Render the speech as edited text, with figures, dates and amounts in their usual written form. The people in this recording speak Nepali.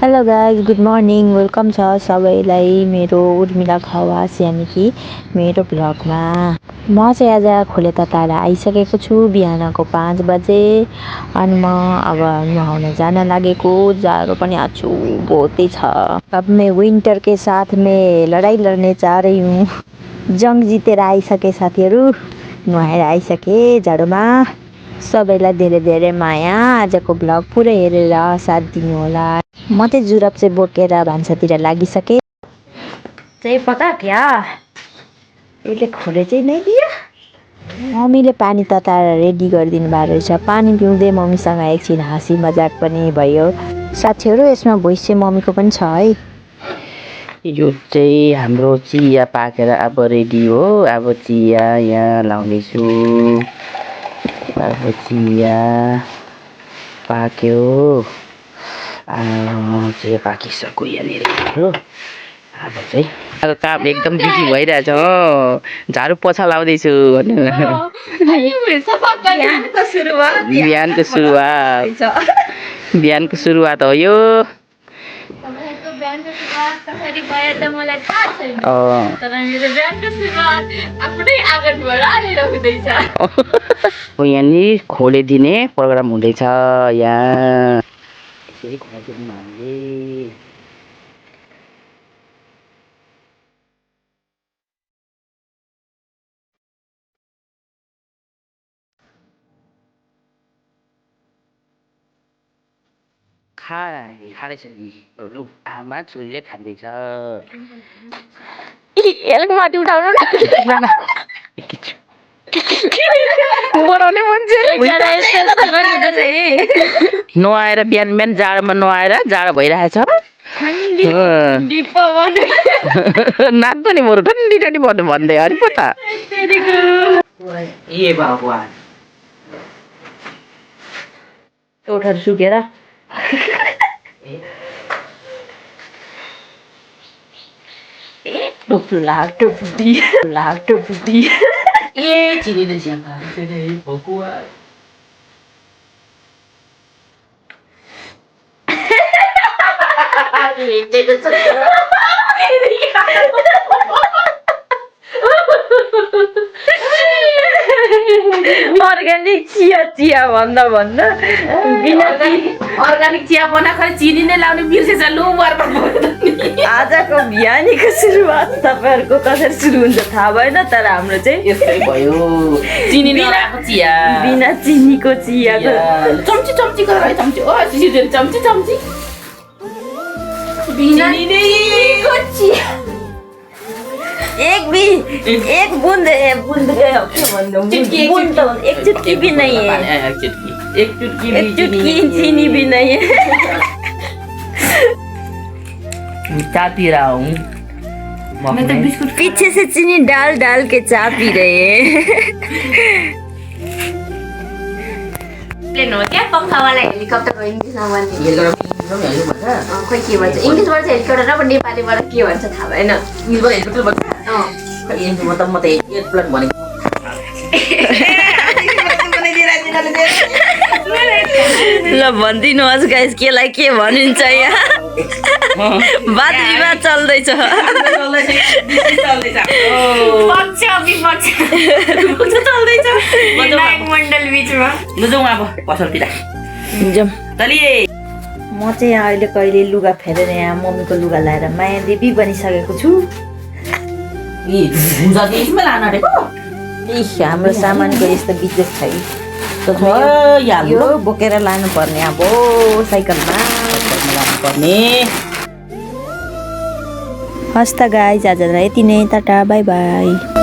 Hello guys good morning welcome छ सबैलाई मेरो उर्मिला खवास यानि कि मेरो भ्लगमा। म चाहिँ आज खोले ततारा आइसकेको छु बिहानको 5 बजे अनि म अब नुहाउन जान लागेको। जाडो पनि आछु बहुतै छ। अब मैं विन्टर के साथ में लडाई लड्ने जा रही हूँ। जंग जितेर आइसके साथीहरू, नुहाएर आइसके जाडोमा। सबैलाई धेरै धेरै माया। आजको भ्लग पुरै हेरेर साथ दिनु होला। म चाहिँ जुराब चाहिँ बोकेर भान्सातिर लागिसके। चाहिँ पता क्या यसले खोले चाहिँ नै दियो। मम्मीले पानी तताएर रेडी गरिदिनु भएको रहेछ। पानी पिउँदै मम्मीसँग एकछिन हाँसी मजाक पनि भयो। साथीहरू यसमा भोइस चाहिँ मम्मीको पनि छ है। यो चाहिँ हाम्रो चिया पाकेर अब रेडी हो। अब चिया यहाँ लाउँदैछु। अब चिया पाक्यो। चिया पाकिसक्यो यहाँनिर हो। अब चाहिँ अब काम एकदम बिजी भइरहेछ हो। झाडु पोछा लाउँदैछु भन्नु। बिहानको सुरुवात हो यो। यहाँनिर खोले दिने प्रोग्राम हुँदैछ। यहाँ यसरी खोलिदिनु हामीले। खाँदैछ नि आमा छोरीले खाँदैछ। माथि उठाउनु बनाउने मान्छे नुहाएर बिहान बिहान जाडोमा नुहाएर जाडो भइरहेछ। नाच्छ नि बरु ठन्डी ठन्डी भन्नु भन्दै अरे पो त। ए भगवान ओठहरू सुकेर ए चिनी अर्ग्यानिक चिया भन्दा अर्ग्यानिक चिया बनाएको चिनी नै लाउने बिर्सेछ। लु आजको बिहानीको सुरुवात तपाईँहरूको कसरी सुरु हुन्छ थाहा भएन, तर हाम्रो चाहिँ यस्तै भयो। चिनी नलाएको चिया, बिना चिनीको चिया। चम्ची गरेर चम्ची ओ चम्ची बिना चिनीको चिया। एक बूंद के भन्नु एक चुटकी भी नहीं है। एक चुटकी चीनी भी नहीं है। चाय पी रहा हूँ मैं तो बिस्कुट। पीछे से चीनी डाल के चाय पी रहे हैं। प्लेन हो क्या पंखा वाला हेलिकप्टर इंग्लिशमा भन्ने खोइ के भन्छ। इंग्लिशबाट चाहिँ हेलिकप्टर अब नेपालीबाट के भन्छ थाहा भएन। इंग्लिशबाट हेलिकप्टर भन्छ। म त एयरप्लेन भनेको। ल भनिदिनुहोस् गाइस केलाई के भनिन्छ यहाँ। वाद विवाद चल्दैछ। मण्डल बिचमा जाउँ अब पसलतिर जाउँ। म चाहिँ यहाँ अहिले कहिले लुगा फेरेर यहाँ मम्मीको लुगा लाएर माया देवी बनिसकेको छु। हाम्रो सामानको यस्तो बिजनेस छैन। यो बोकेर लानु पर्ने अब साइकलमा लानुपर्ने। हस् त गाइज आजलाई यति नै। Tata bye by.